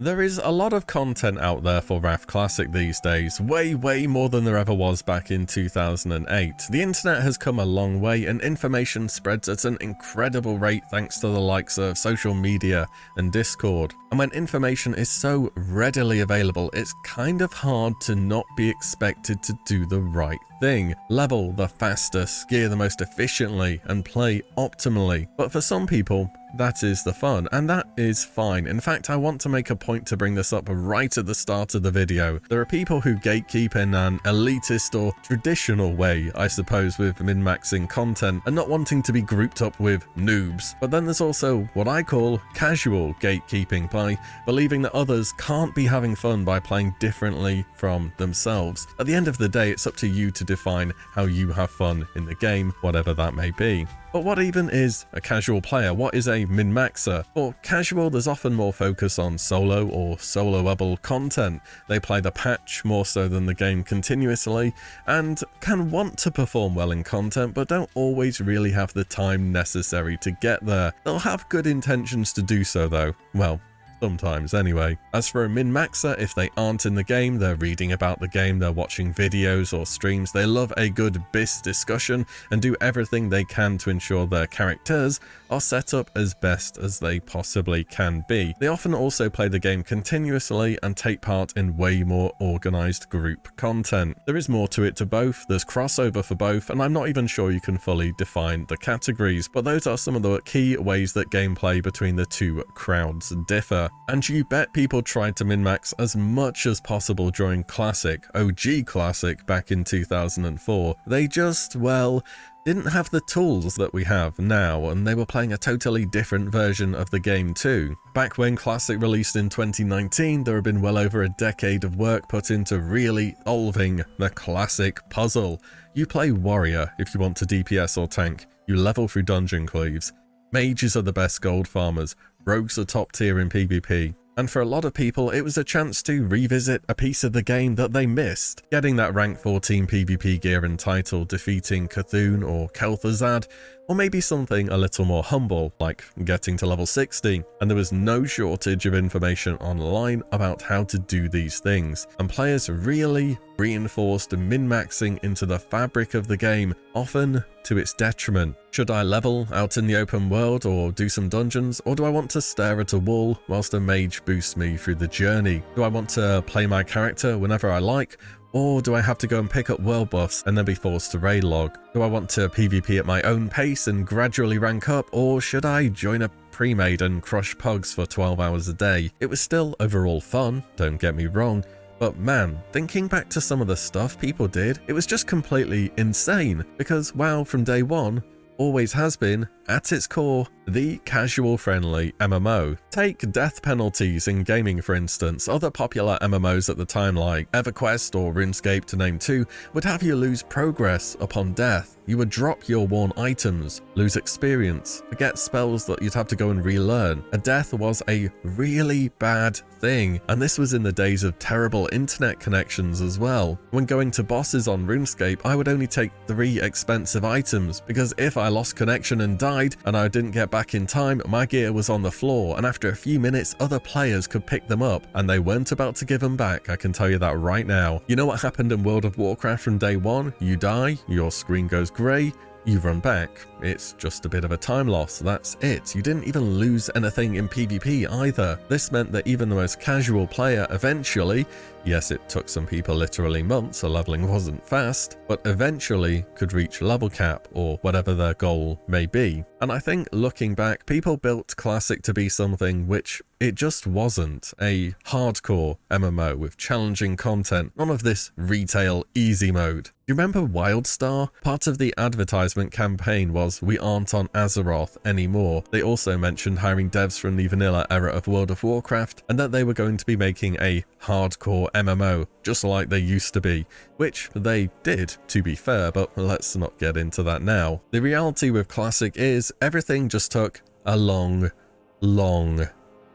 There is a lot of content out there for WRAF Classic these days, way more than there ever was back in 2008. The internet has come a long way and information spreads at an incredible rate thanks to the likes of social media and Discord. And when information is so readily available, it's kind of hard to not be expected to do the right thing. Level the fastest, gear the most efficiently, and play optimally. But for some people, that is the fun, and that is fine. In fact, I want to make a point to bring this up right at the start of the video. There are people who gatekeep in an elitist or traditional way, I suppose, with min-maxing content and not wanting to be grouped up with noobs. But then there's also what I call casual gatekeeping, by believing that others can't be having fun by playing differently from themselves. At the end of the day, it's up to you to define how you have fun in the game, whatever that may be. But what even is a casual player? What is a min-maxer? For casual, there's often more focus on solo or soloable content. They play the patch more so than the game continuously, and can want to perform well in content, but don't always really have the time necessary to get there. They'll have good intentions to do so though. Well, sometimes anyway. As for a min-maxer, if they aren't in the game, they're reading about the game, they're watching videos or streams, they love a good BIS discussion and do everything they can to ensure their characters are set up as best as they possibly can be. They often also play the game continuously and take part in way more organized group content. There is more to it to both, there's crossover for both, and I'm not even sure you can fully define the categories, but those are some of the key ways that gameplay between the two crowds differ. And you bet people tried to min-max as much as possible during Classic, OG Classic, back in 2004. They just, well, didn't have the tools that we have now, and they were playing a totally different version of the game too. Back when Classic released in 2019, there had been well over a decade of work put into really solving the Classic puzzle. You play Warrior if you want to DPS or tank, you level through dungeon cleaves. Mages are the best gold farmers, rogues are top tier in PvP. And for a lot of people, it was a chance to revisit a piece of the game that they missed. Getting that rank 14 PvP gear and title, defeating Cthulhu or Kel'Thuzad, or maybe something a little more humble, like getting to level 60, and there was no shortage of information online about how to do these things, and players really reinforced min-maxing into the fabric of the game, often to its detriment. Should I level out in the open world or do some dungeons, or do I want to stare at a wall whilst a mage boosts me through the journey? Do I want to play my character whenever I like, or do I have to go and pick up world buffs and then be forced to raid log? Do I want to PvP at my own pace and gradually rank up, or should I join a pre-made and crush pugs for 12 hours a day? It was still overall fun, don't get me wrong, but man, thinking back to some of the stuff people did, it was just completely insane, because WoW from day one always has been, at its core, the casual-friendly MMO. Take death penalties in gaming for instance. Other popular MMOs at the time like EverQuest or RuneScape to name two would have you lose progress upon death. You would drop your worn items, lose experience, forget spells that you'd have to go and relearn. A death was a really bad thing, and this was in the days of terrible internet connections as well. When going to bosses on RuneScape, I would only take 3 expensive items, because if I lost connection and died and I didn't get back in time, my gear was on the floor, and after a few minutes other players could pick them up, and they weren't about to give them back, I can tell you that right now. You know what happened in World of Warcraft from day one? You die, your screen goes grey, you run back. It's just a bit of a time loss, that's it. You didn't even lose anything in PvP either. This meant that even the most casual player eventually, yes, it took some people literally months, so leveling wasn't fast, but eventually could reach level cap or whatever their goal may be. And I think looking back, people built Classic to be something which it just wasn't. A hardcore MMO with challenging content, none of this retail easy mode. You remember WildStar? Part of the advertisement campaign was, we aren't on Azeroth anymore. They also mentioned hiring devs from the vanilla era of World of Warcraft, and that they were going to be making a hardcore MMO, just like they used to be, which they did, to be fair, but let's not get into that now. The reality with Classic is everything just took a long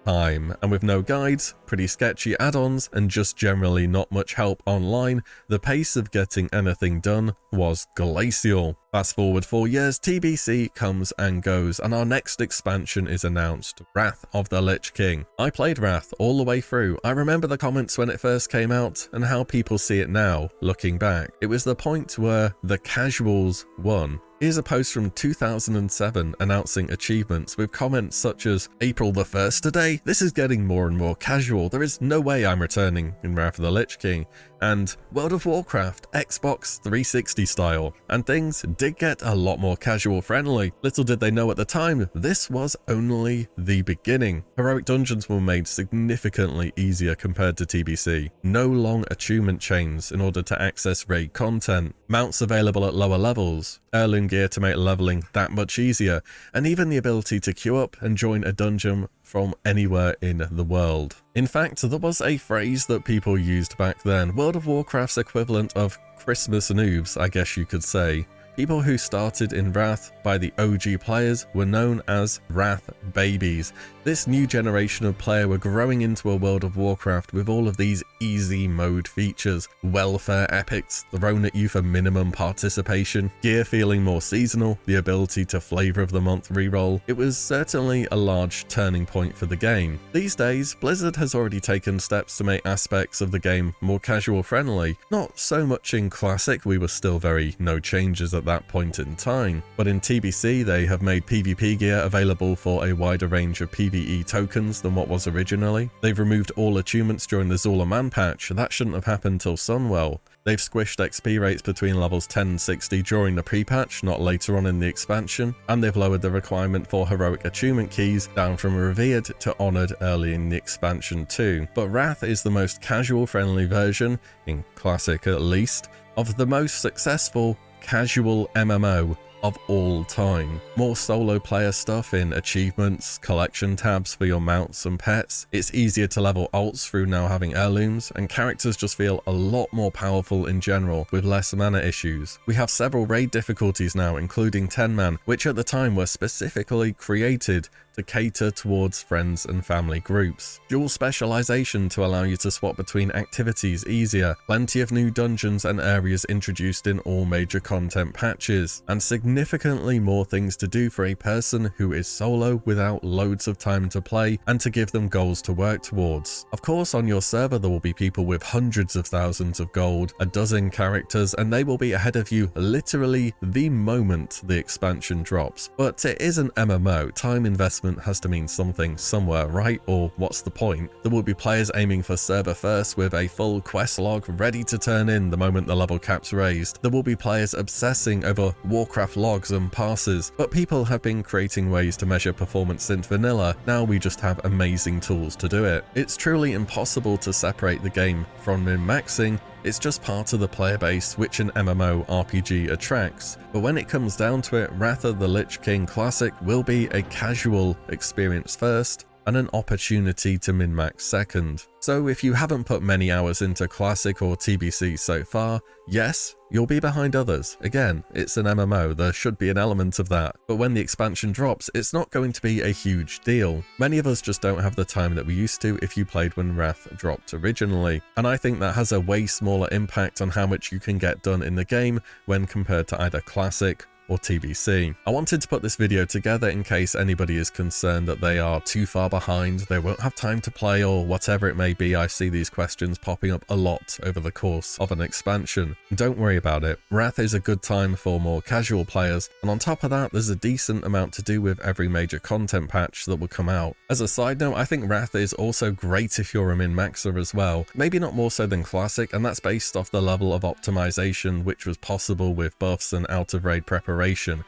time, and with no guides, pretty sketchy add-ons, and just generally not much help online, the pace of getting anything done was glacial. Fast forward 4 years, TBC comes and goes, and our next expansion is announced, Wrath of the Lich King. I played Wrath all the way through. I remember the comments when it first came out and how people see it now, looking back. It was the point where the casuals won. Here's a post from 2007 announcing achievements with comments such as, April the 1st today? This is getting more and more casual. There is no way I'm returning in Wrath of the Lich King. And World of Warcraft, Xbox 360 style. And things did get a lot more casual friendly. Little did they know at the time, this was only the beginning. Heroic dungeons were made significantly easier compared to TBC. No long achievement chains in order to access raid content. Mounts available at lower levels. Heirloom gear to make leveling that much easier, and even the ability to queue up and join a dungeon from anywhere in the world. In fact, there was a phrase that people used back then, World of Warcraft's equivalent of Christmas noobs, I guess you could say. People who started in Wrath by the OG players were known as Wrath babies. This new generation of player were growing into a World of Warcraft with all of these easy mode features, welfare epics thrown at you for minimum participation, gear feeling more seasonal, the ability to flavor of the month reroll. It was certainly a large turning point for the game. These days, Blizzard has already taken steps to make aspects of the game more casual friendly. Not so much in Classic, we were still very no changes at that point in time, but in TBC they have made PvP gear available for a wider range of PvE tokens than what was originally. They've removed all achievements during the Zula Man patch. That shouldn't have happened till Sunwell. They've squished XP rates between levels 10 and 60 during the pre-patch, not later on in the expansion, and they've lowered the requirement for heroic achievement keys down from revered to honoured early in the expansion too. But Wrath is the most casual friendly version, in Classic at least, of the most successful casual MMO of all time. More solo player stuff in achievements, collection tabs for your mounts and pets. It's easier to level alts through now having heirlooms, and characters just feel a lot more powerful in general with less mana issues. We have several raid difficulties now, including 10-man, which at the time were specifically created to cater towards friends and family groups. Dual specialization to allow you to swap between activities easier, plenty of new dungeons and areas introduced in all major content patches, and significantly more things to do for a person who is solo without loads of time to play and to give them goals to work towards. Of course, on your server there will be people with hundreds of thousands of gold, a dozen characters, and they will be ahead of you literally the moment the expansion drops. But it is an MMO, time investment has to mean something somewhere, right? Or what's the point? There will be players aiming for server first with a full quest log ready to turn in the moment the level cap's raised. There will be players obsessing over Warcraft logs and parses, but people have been creating ways to measure performance since vanilla. Now we just have amazing tools to do it. It's truly impossible to separate the game from min-maxing. It's just part of the player base which an MMORPG attracts. But when it comes down to it, Wrath of the Lich King Classic will be a casual experience first, and an opportunity to min-max second. So if you haven't put many hours into Classic or TBC so far, yes, you'll be behind others. Again, it's an MMO, there should be an element of that. But when the expansion drops, it's not going to be a huge deal. Many of us just don't have the time that we used to if you played when Wrath dropped originally. And I think that has a way smaller impact on how much you can get done in the game when compared to either Classic or TBC. I wanted to put this video together in case anybody is concerned that they are too far behind, they won't have time to play, or whatever it may be. I see these questions popping up a lot over the course of an expansion. Don't worry about it. Wrath is a good time for more casual players, and on top of that, there's a decent amount to do with every major content patch that will come out. As a side note, I think Wrath is also great if you're a min-maxer as well. Maybe not more so than Classic, and that's based off the level of optimization which was possible with buffs and out-of-raid preparation.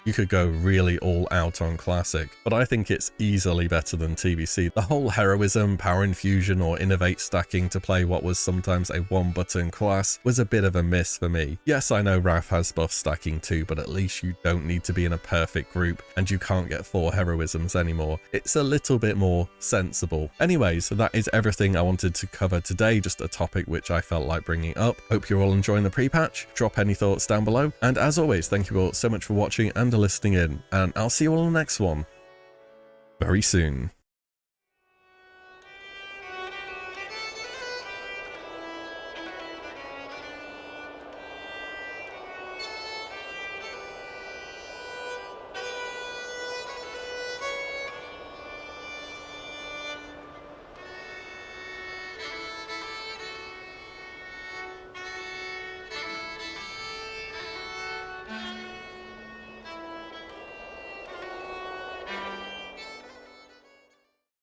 You could go really all out on Classic, but I think it's easily better than TBC. The whole heroism, power infusion, or innovate stacking to play what was sometimes a one-button class was a bit of a miss for me. Yes, I know Wrath has buff stacking too, but at least you don't need to be in a perfect group, and you can't get 4 heroisms anymore. It's a little bit more sensible. Anyways, that is everything I wanted to cover today, just a topic which I felt like bringing up. Hope you're all enjoying the pre-patch. Drop any thoughts down below, and as always, thank you all so much for watching and listening in, and I'll see you all in the next one very soon.